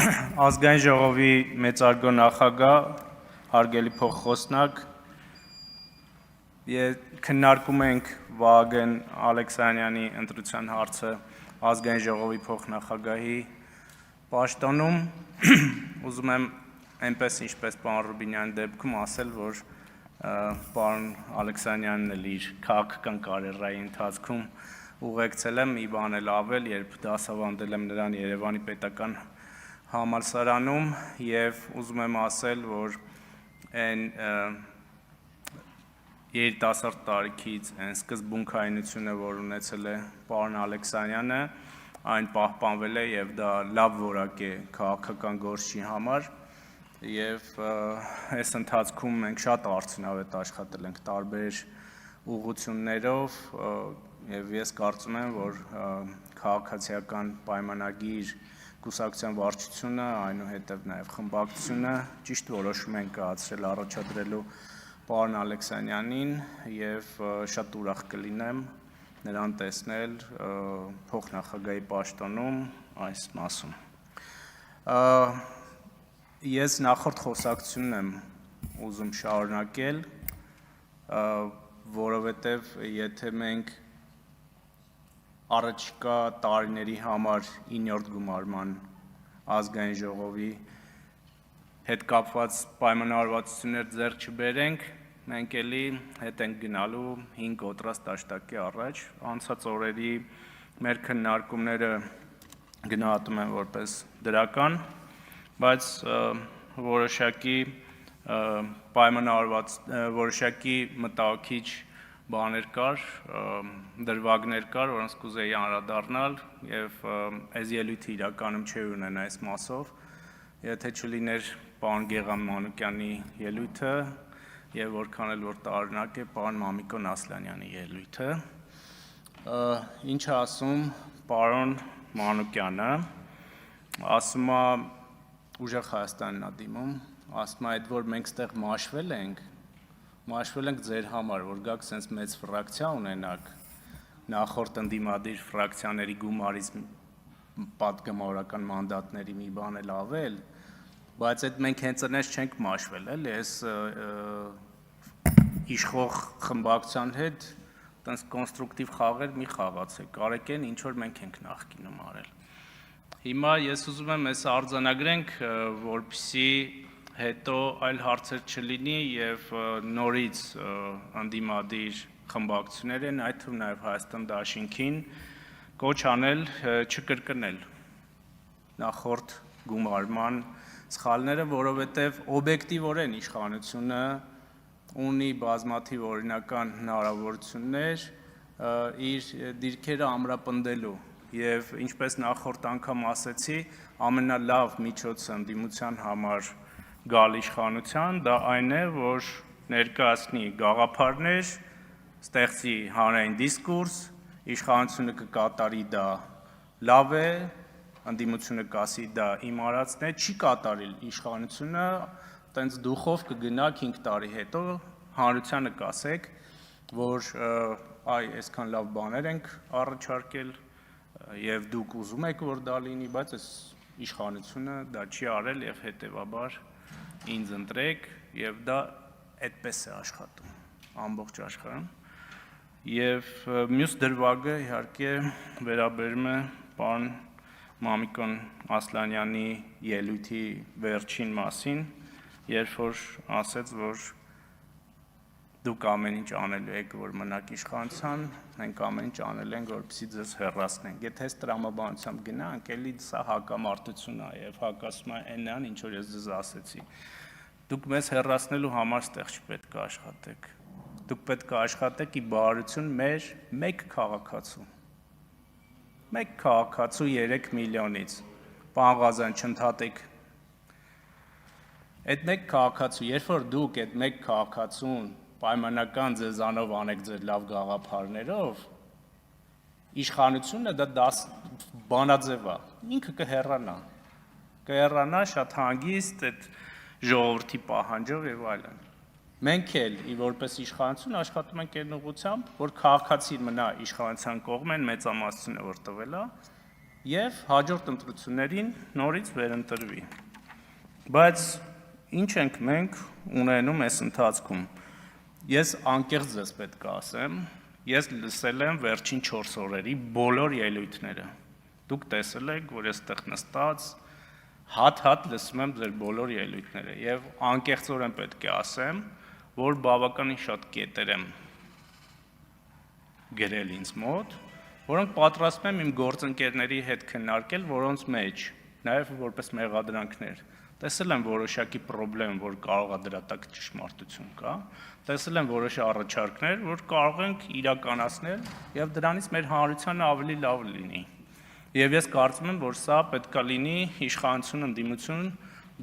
Ազգային ժողովի մեծարգո նախագահ, հարգելի փոխխոսնակ, քննարկում ենք Վահագն Ալեքսանյանի ընտրության հարցը ազգային ժողովի փոխնախագահի պաշտոնում, ուզում եմ այնպես ինչպես պարոն Ռուբինյանի դեպքում ասել, որ պարոն Ալեքսանյանն էլ իր քաղաքական կարիերայի ընթացքում ուղեկցել եմ մի բան էլ ավել, երբ դասավանդել եմ նրան Երևանի պետական համալսարանում և ուզում եմ ասել, որ այն երիտասարդ տարիքից այն սկզբունքայնությունը, որ ունեցել է պարոն Ալեքսանյանը, այն պահպանվել է և դա լավ որակ է քաղաքական գործչի համար և այս ընթացքում մենք շատ արդյունավետ աշխատել ենք տարբեր ուղղություններով և ես կարծում եմ, որ քաղաքացիական պայմանագիր կուսակցության վարչությունը, այնուհետև նաև խմբակցությունը ճիշտ որոշում են կայացրել առաջադրելու պարոն Ալեքսանյանին և շատ ուրախ կլինեմ նրան տեսնել փոխնախագահի պաշտոնում այս մասում։ Ես նախորդ խոսակցությունն եմ ուզում շարունակել, որովհետև եթե մենք առաջիկա տարիների համար 9-րդ գումարման ազգային ժողովի հետ կապված պայմանավորվածություններ ձեռք չբերենք, մենք էլի հետ ենք գնալու 5 կոտրած տաշտակի առաջ, անցած օրերի մեր քննարկումները գնահատում եմ որպես դրական, բայց որոշակի մտահոգիչ բաներ կար, դրվագներ կար, որոնց կուզեի անդրադառնալ և այս ելույթը իրականում չի ունենա այս մասով, եթե չլիներ պարոն Գեգամ Մանուկյանի ելույթը և որքան էլ որ տարօրինակ է պարոն Մամիկոն Ասլանյանի ելույթը։ Ինչ է ասում պարոն Մանուկյանը, ասում է ուժեղ Հայաստանն է դիմում, ասում է այդ որ մենք ստեղ մաշվել ենք ձեր համար, որ գաք սենց մեծ ֆրակցիա ունենաք, նախորդ ընդդիմադիր ֆրակցիաների գումարից պատգամավորական մանդատների մի բան էլ ավել, բայց այդ մենք հենց այնպես չենք մաշվել, էլի, այս իշխող խմբակցության հետ տենց կոնստրուկտիվ խաղեր մի խաղացեք, կարեկեն ինչ որ մենք ենք նախկինում արել։ Հիմա ես ուզում եմ այս արձանագրենք, որպեսզի հետո այլ հարցեր չլինի և նորից ընդդիմադիր խմբակցություններ են, այդ թվում նաև Հայաստան դաշինքին կոչ անել չկրկնել նախորդ գումարման սխալները, որովհետև օբյեկտիվորեն իշխանությունը ունի բազմաթիվ օրինական հնարավորություններ իր դիրքերը ամրապնդելու և ինչպես նախորդ անգամ ասեցի, ամենալավ միջոցը ընդդիմության համար գալ իշխանության, դա այն է, որ ներկայացնի գաղափարներ, ստեղծի հանրային դիսկուրս, իշխանությունը կկատարի դա լավ է, ընդդիմությունը կասի դա իմ արածն է, չի կատարիլ իշխանությունը, տենց դուխով կգնա 5 տարի հետո, հանրությանը կասեք, որ այ այսքան լավ բաներ ենք առաջարկել և դուք ուզում եք, որ դա լինի, բայց այս իշխանությունը դա չի արել և հետևաբար ինձ ընտրեք և դա այդպես է աշխատում ամբողջ աշխարհում և մյուս դրվագը իհարկե վերաբերում է պարոն Մամիկոն Ասլանյանի ելույթի վերջին մասին, երբ որ ասեց, որ դուք ամեն ինչ անելու եք, որ մնաք իշխանության, մենք ամեն ինչ անել ենք, որպեսզի ձեզ հեռացնենք, եթե այս տրամաբանությամբ գնանք, էլի սա հակամարտություն է և հակասում է այն, ինչ որ ես ձեզ ասեցի, դուք մեզ հեռացնելու համար ստեղ չպետք է աշխատեք, դուք պետք է աշխատեք ի բարօրություն մեր մեկ քաղաքացու 3 միլիոնից, պարոն Ղազարյան չընդհատեք, այդ մեկ քաղաքացու, երբ որ դուք այդ մեկ քաղաքացուն պայմանական ձեզանով անեք ձեր լավ գաղափարներով, իշխանությունը դա բանաձև է, ինքը կհեռանա շատ հանգիստ այդ ժողովրդի պահանջով և այլն։ Մենք էլ որպես իշխանություն աշխատում ենք այն ուղղությամբ, որ քաղաքացին մնա իշխանության կողմեն մեծամասնությունը որ տվել է եւ հաջորդ ընտրություններին նորից վերընտրվի։ Բայց ինչ ենք մենք ունենում այս ընթացքում։ Ես անկեղծ ձեզ պետք է ասեմ, ես լսել եմ վերջին 4 օրերի բոլոր ելույթները։ Դուք տեսել եք, որ այստեղ նստած հատ լսում եմ ձեր բոլոր ելույթները եւ անկեղծորեն պետք է ասեմ, որ բավականին շատ կետեր եմ գրել ինձ մոտ, որոնք պատրաստվում եմ իմ գործընկերների հետ քննարկել, որոնց մեջ նաև որպես մեղադրանքներ տեսել եմ որոշակի խնդրեմ, որ կարող է դրա տակ ճշմարտություն կա, տեսել եմ որոշ առաջարկներ, որ կարող ենք իրականացնել եւ դրանից մեր հանրությանը ավելի լավ լինի։ Եվ ես կարծում եմ, որ սա պետք է լինի իշխանություն ընդդիմություն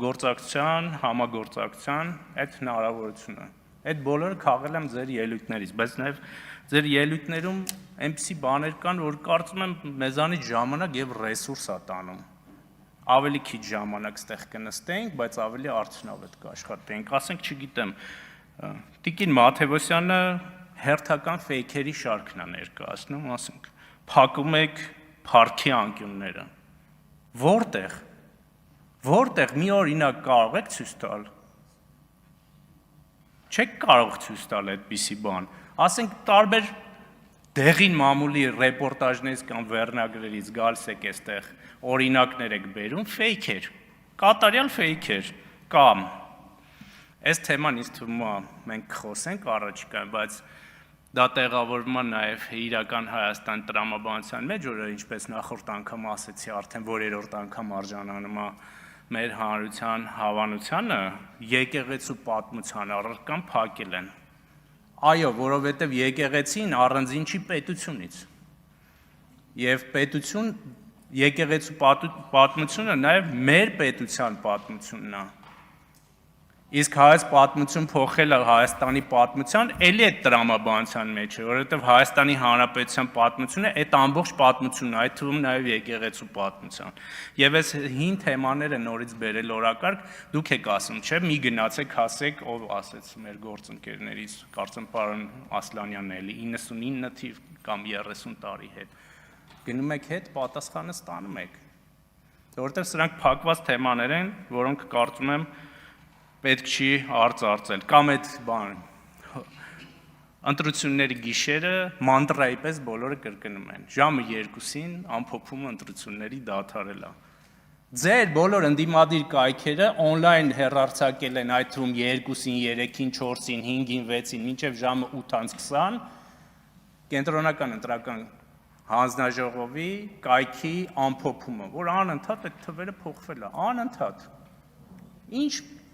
գործակցության, համագործակցության այդ հնարավորությունը։ Այդ բոլորը քաղել եմ ձեր ելույթներից, բայց նաև ձեր ելույթներում այնպիսի բաներ կան, որ կարծում եմ մեզանից ժամանակ եւ ռեսուրս է տանում։ Ավելի քիչ ժամանակ ստեղ կնստենք, բայց ավելի արդյունավետ կաշխատենք։ Ասենք, չգիտեմ, Տիկին Մաթևոսյանը հերթական ֆեյքերի շարքն է ներկայացնում, ասենք, փակում եք парքի անկյունները։ Որտեղ մի օրինակ կարող եք ցույց տալ։ Չեք կարող ցույց տալ այդպիսի բան։ Ասենք տարբեր դեղին մամուլի ռեպորտաժներից կամ վերնագրերից գալիս եք այստեղ օրինակներ եք բերում, ֆեյքեր, կատարյալ ֆեյքեր կամ այս թեման ինձ թվում է մենք կխոսենք առաջիկայում, բայց դա տեղավորվում է նաև իրական Հայաստան տրամաբանության մեջ, որը ինչպես նախորդ անգամ ասեցի, արդեն որերորդ անգամ արժանանում է մեր հանրության հավանությանը, եկեղեցու պատմության առարկան փակել են։ Այո, որովհետև եկեղեցին առանձին չի պետությունից։ Եվ եկեղեցու պատմությունը նաև մեր պետության պատմությունն է։ Իսկ հայոց պատմություն փոխելը Հայաստանի պատմության, էլի այդ տրամաբանության մեջ է, որովհետև Հայաստանի Հանրապետության պատմությունը այդ ամբողջ պատմությունն է, այդ թվում նաև եկեղեցու պատմության։ Եվ այս հին թեմաները նորից բերել օրակարգ, դուք եք ասում, չէ՞, մի գնացեք, ասեք, ով ասեց մեր գործընկերներից, կարծեմ պարոն Ասլանյանն էլի 99 թիվ կամ 30 տարի հետ։ Գնում եք հետ, պատասխանը ստանում եք։ Որովհետև սրանք փակված թեմաներ են, որոնք կարծում եմ պետք չի արծարծել, կամ այդ բան, ընտրությունների գիշերը մանտրայի պես բոլորը կրկնում են, ժամը 2-ին ամփոփումը ընտրությունների դադարելա։ Ձեր բոլոր ընդդիմադիր կայքերը on-line հեռարձակել են այդ թվում 2-ին, 3-ին, 4-ին, 5-ին, 6-ին, մինչև ժամը 8:20 կենտրոնական ընտրական հանձնաժողովի կայքի ամփոփումը, որ անընդհատ այդ թվերը փոխվել է, անընդհատ։ Ինչ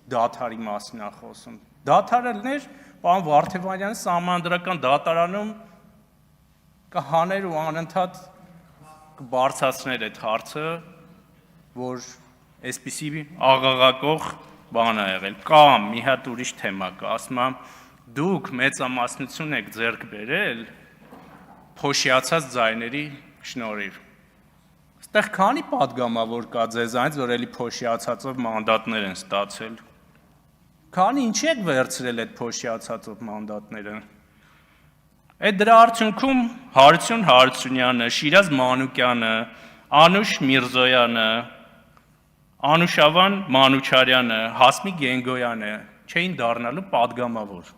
դադարի մասին է խոսում։ Դադարելներ, պարոն Վարդևանյանը սահմանադրական դատարանում կհաներ ու անընդհատ կբարձրացներ այդ հարցը, որ այսպիսի աղաղակող բան է եղել։ Կամ մի հատ ուրիշ թեմա կա, ասում եմ, դուք մեծամասնություն եք ձեռք բերել փոշիացած ձայների շնորհիվ։ Այստեղ քանի պատգամավոր կա ձեզանից, որ էլի փոշիացածով մանդատներ են ստացել։ Քանի ինչի եք վերցրել այդ փոշիացածով մանդատները։ Այդ դրա արդյունքում Հարություն Հարությունյանը, Շիրազ Մանուկյանը, Անուշ Միրզոյանը, Անուշավան Մանուչարյանը, Հասմիկ Գենգոյանը չէին դառնալու պատգամավոր։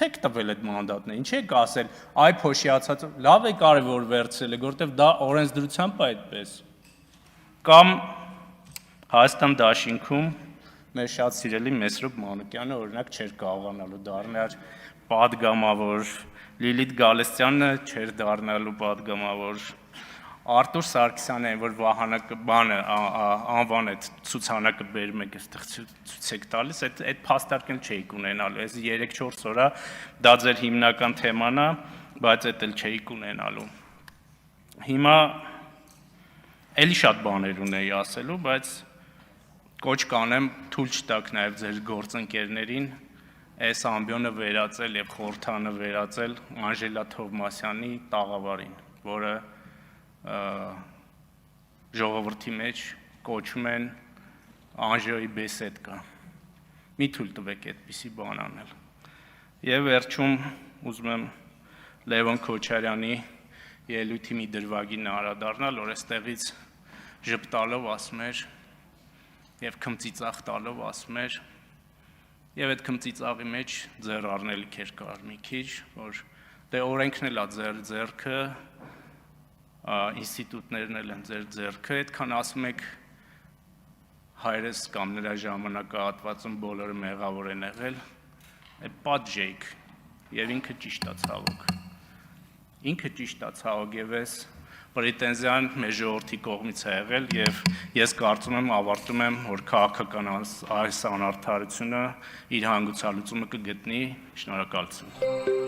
Եք տվել այդ մանդատները, ինչ եք ասել, այ փոշիացածով, լավ է կարևոր վերցրել եք, որովհետև դա օրենսդրությամբ է այդպես։ Կամ Հայաստան դաշինքում մեր շատ սիրելի Մեսրոպ Մանուկյանը օրինակ չէր կարողանալու դառնալ պատգամավոր, Լիլիթ Գալստյանը չէր դառնալու պատգամավոր, Արտուր Սարգսյանը, որ վահանակը բանը անվան այդ ցուցանակը բերում եք այստեղ ցույց եք տալիս, այդ փաստարկն չէիք ունենալու, այս 3-4 օրա դա ձեր հիմնական թեման է, բայց այդ էլ չէիք ունենալու։ Հիմա էլի շատ բաներ ունեի ասելու, բայց կոչ կանեմ թույլ չտաք նաև ձեր գործընկերներին այս ամբիոնը վերածել եւ խորհրդանը վերածել Անժելա Թովմասյանի տաղավարին, որը ժողովրդի մեջ կոչում են Անժեոյի բեսեդկա։ Մի թույլ տվեք այդպիսի բան անել։ Եվ վերջում ուզում եմ Լևոն Քոչարյանի ելույթի մի դրվագին անդրադառնալ, որ այստեղից ժպտալով ասում էր եւ քմծիծաղ տալով ասում էր եւ այդ քմծիծաղի մեջ ձեռ առնելիք էր կար մի քիչ, որ դե օրենքն էլ է ձեր ձեռքը, ինստիտուտներն էլ են ձեր ձեռքը, այդքան ասում եք հայրս կամ նրա ժամանակահատվածում բոլորը մեղավոր են եղել, այդ պատժեիք եւ ինքը ճիշտ է ցավոք։ Ինքը ճիշտ է ցավոք եւ ես պրետենզիան մեր ժողովրդի կողմից է եղել եւ ես կարծում եմ ավարտում եմ, որ քաղաքական այս անարդարությունը իր հանգուցալուծումը կգտնի։ Շնորհակալություն։